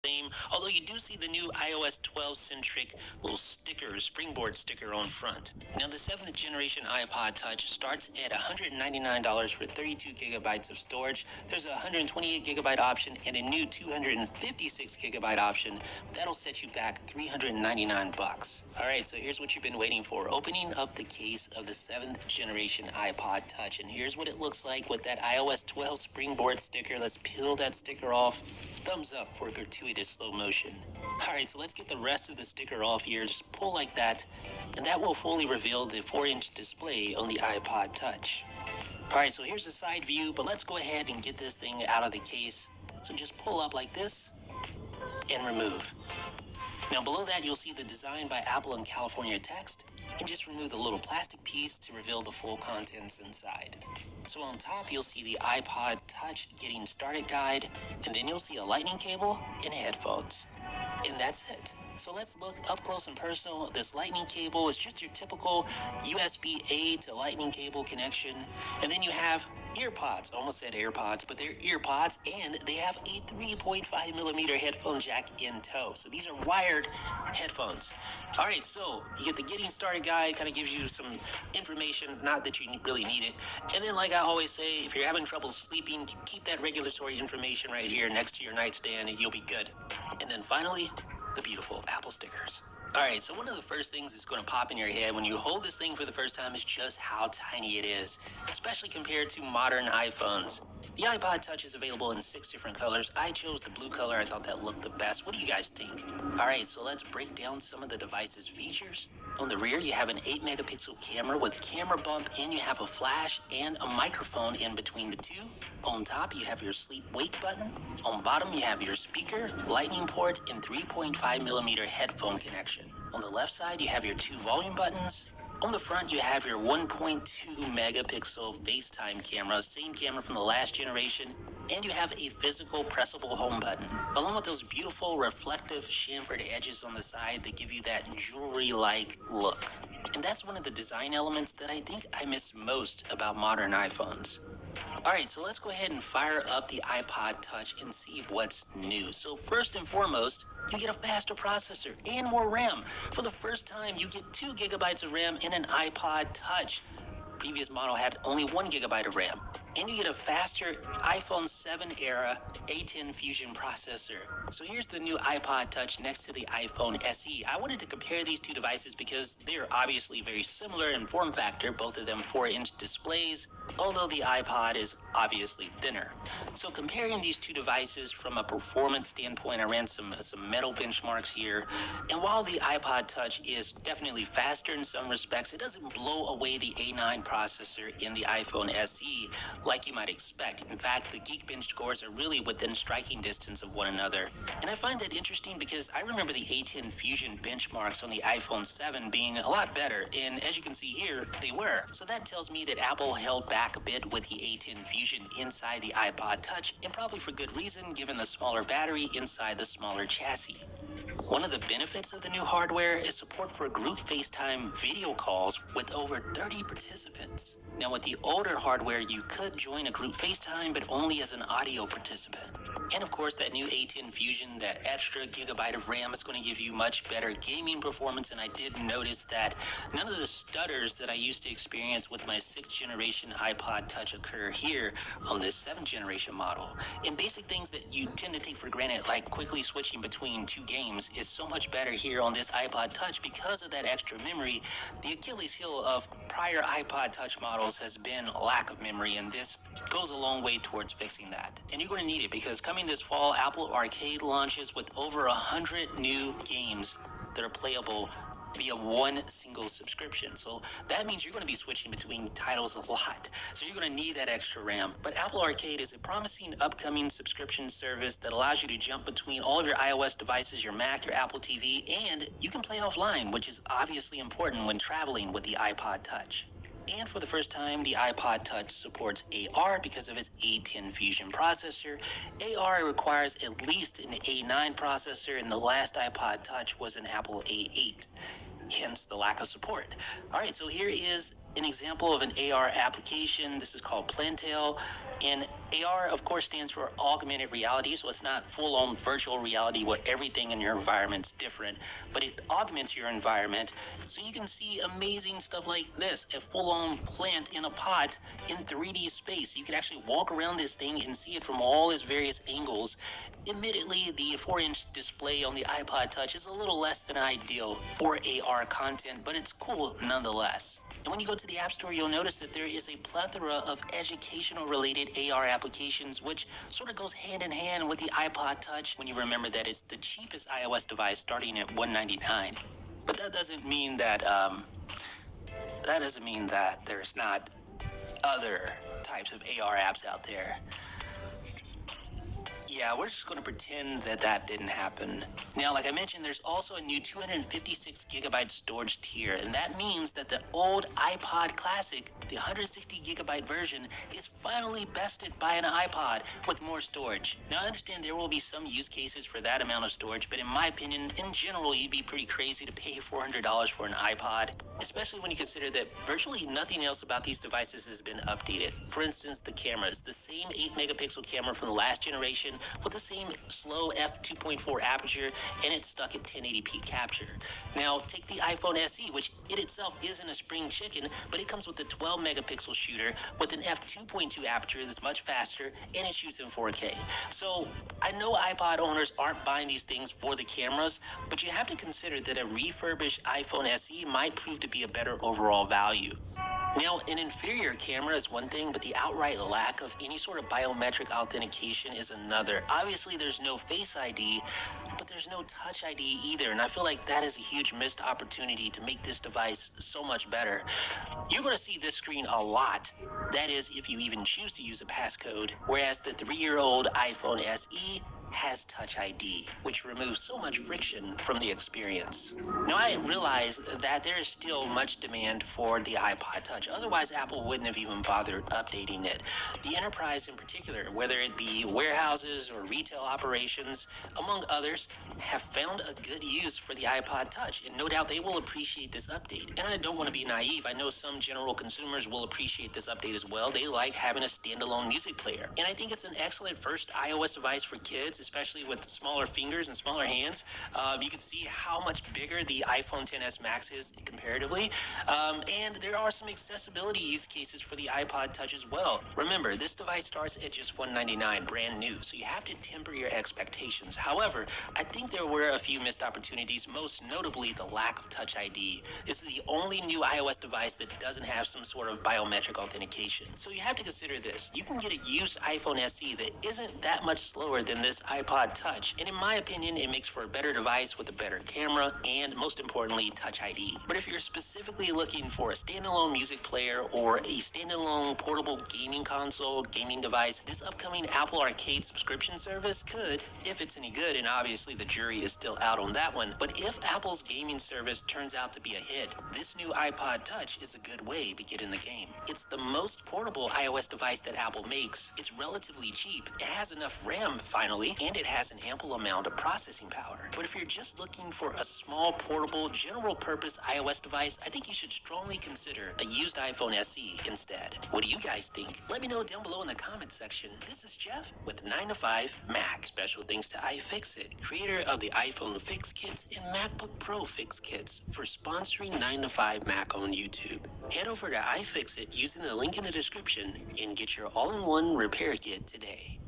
same, although you do see the new iOS 12 centric little sticker, springboard sticker on front. Now, the 7th generation iPod Touch starts at $199 for 32 gigabytes of storage. There's a 128 gigabyte option and a new 256 gigabyte option. That'll set you back $399. All right, so here's what you've been waiting for. Opening up the case of the 7th generation iPod Touch, and here's what it looks like with that iOS 12 springboard sticker. Let's peel that sticker off. Thumbs up for gratuitous slow motion. All right, so let's get the rest of the sticker off here. Just pull like that, and that will fully reveal the 4-inch display on the iPod Touch. All right, so here's the side view, but let's go ahead and get this thing out of the case. So just pull up like this and remove. Now below that, you'll see the Design by Apple in California text, and just remove the little plastic piece to reveal the full contents inside. So on top, you'll see the iPod Touch Getting Started guide, and then you'll see a lightning cable and headphones. And that's it. So let's look up close and personal. This lightning cable is just your typical USB-A to lightning cable connection. And then you have earpods, almost said AirPods, but they're earpods, and they have a 3.5 millimeter headphone jack in tow. So these are wired headphones. All right, so you get the Getting Started guide, kind of gives you some information, not that you really need it. And then, like I always say, if you're having trouble sleeping, keep that regulatory information right here next to your nightstand, and you'll be good. And then finally, the beautiful Apple stickers. All right, so one of the first things that's going to pop in your head when you hold this thing for the first time is just how tiny it is, especially compared to modern iPhones. The iPod Touch is available in 6 different colors. I chose the blue color. I thought that looked the best. What do you guys think? All right, so let's break down some of the device's features. On the rear, you have an 8 megapixel camera with camera bump, and you have a flash and a microphone in between the two. On top, you have your sleep wake button. On bottom, you have your speaker, lightning port, and 3.5 millimeter headphone connection. On the left side, you have your 2 volume buttons. On the front, you have your 1.2 megapixel FaceTime camera, same camera from the last generation, and you have a physical pressable home button, along with those beautiful reflective chamfered edges on the side that give you that jewelry-like look. And that's one of the design elements that I think I miss most about modern iPhones. All right, so let's go ahead and fire up the iPod Touch and see what's new. So first and foremost, you get a faster processor and more RAM. For the first time, you get 2 gigabytes of RAM in an iPod Touch. Previous model had only 1 gigabyte of RAM. And you get a faster iPhone 7 era A10 Fusion processor. So here's the new iPod Touch next to the iPhone SE. I wanted to compare these two devices because they're obviously very similar in form factor, both of them 4-inch displays, although the iPod is obviously thinner. So comparing these two devices from a performance standpoint, I ran some metal benchmarks here. And while the iPod Touch is definitely faster in some respects, it doesn't blow away the A9 processor in the iPhone SE like you might expect. In fact, the Geekbench scores are really within striking distance of one another. And I find that interesting because I remember the A10 Fusion benchmarks on the iPhone 7 being a lot better, and as you can see here, they were. So that tells me that Apple held back a bit with the A10 Fusion inside the iPod Touch, and probably for good reason given the smaller battery inside the smaller chassis. One of the benefits of the new hardware is support for group FaceTime video calls with over 30 participants. Now with the older hardware, you could join a group FaceTime, but only as an audio participant. And of course, that new A10 Fusion, that extra gigabyte of RAM is going to give you much better gaming performance, and I did notice that none of the stutters that I used to experience with my 6th generation iPod Touch occur here on this 7th generation model. And basic things that you tend to take for granted, like quickly switching between 2 games, is so much better here on this iPod Touch because of that extra memory. The Achilles heel of prior iPod Touch models has been lack of memory, and this goes a long way towards fixing that. And you're going to need it because coming this fall, Apple Arcade launches with over 100 new games that are playable via one single subscription. So that means you're going to be switching between titles a lot. So you're going to need that extra RAM. But Apple Arcade is a promising upcoming subscription service that allows you to jump between all of your iOS devices, your Mac, your Apple TV, and you can play offline, which is obviously important when traveling with the iPod Touch. And for the first time, the iPod Touch supports AR because of its A10 Fusion processor. AR requires at least an A9 processor, and the last iPod Touch was an Apple A8. Hence the lack of support. All right, so here is an example of an AR application. This is called Plantail, and AR, of course, stands for augmented reality, so it's not full-on virtual reality where everything in your environment's different, but it augments your environment so you can see amazing stuff like this, a full-on plant in a pot in 3D space. You can actually walk around this thing and see it from all its various angles. Admittedly, the 4-inch display on the iPod Touch is a little less than ideal for AR content, but it's cool nonetheless. And when you go to the App Store, you'll notice that there is a plethora of educational-related AR applications, which sort of goes hand in hand with the iPod Touch when you remember that it's the cheapest iOS device starting at $199. But that doesn't mean that there's not other types of AR apps out there. Yeah, we're just going to pretend that that didn't happen. Now, like I mentioned, there's also a new 256 gigabyte storage tier, and that means that the old iPod Classic, the 160 gigabyte version, is finally bested by an iPod with more storage. Now, I understand there will be some use cases for that amount of storage, but in my opinion, in general, you'd be pretty crazy to pay $400 for an iPod, especially when you consider that virtually nothing else about these devices has been updated. For instance, the cameras, the same 8-megapixel camera from the last generation, with the same slow f2.4 aperture, and it's stuck at 1080p capture. Now, take the iPhone SE, which it itself isn't a spring chicken, but it comes with a 12-megapixel shooter with an f2.2 aperture that's much faster, and it shoots in 4K. So, I know iPod owners aren't buying these things for the cameras, but you have to consider that a refurbished iPhone SE might prove to be a better overall value. Now, an inferior camera is one thing, but the outright lack of any sort of biometric authentication is another. Obviously, there's no Face ID, but there's no Touch ID either, and I feel like that is a huge missed opportunity to make this device so much better. You're going to see this screen a lot. That is, if you even choose to use a passcode, whereas the 3-year-old iPhone SE has Touch ID, which removes so much friction from the experience. Now, I realize that there is still much demand for the iPod Touch. Otherwise, Apple wouldn't have even bothered updating it. The enterprise in particular, whether it be warehouses or retail operations, among others, have found a good use for the iPod Touch, and no doubt they will appreciate this update. And I don't want to be naive. I know some general consumers will appreciate this update as well. They like having a standalone music player. And I think it's an excellent first iOS device for kids, especially with smaller fingers and smaller hands. You can see how much bigger the iPhone XS Max is comparatively. And there are some accessibility use cases for the iPod Touch as well. Remember, this device starts at just $199, brand new, so you have to temper your expectations. However, I think there were a few missed opportunities, most notably the lack of Touch ID. This is the only new iOS device that doesn't have some sort of biometric authentication. So you have to consider this. You can get a used iPhone SE that isn't that much slower than this iPod Touch, and in my opinion, it makes for a better device with a better camera and, most importantly, Touch ID. But if you're specifically looking for a standalone music player or a standalone portable gaming console, gaming device, this upcoming Apple Arcade subscription service could, if it's any good, and obviously the jury is still out on that one, but if Apple's gaming service turns out to be a hit, this new iPod Touch is a good way to get in the game. It's the most portable iOS device that Apple makes. It's relatively cheap. It has enough RAM, finally, and it has an ample amount of processing power. But if you're just looking for a small, portable, general-purpose iOS device, I think you should strongly consider a used iPhone SE instead. What do you guys think? Let me know down below in the comments section. This is Jeff with 9to5Mac. Special thanks to iFixit, creator of the iPhone Fix Kits and MacBook Pro Fix Kits, for sponsoring 9to5Mac on YouTube. Head over to iFixit using the link in the description and get your all-in-one repair kit today.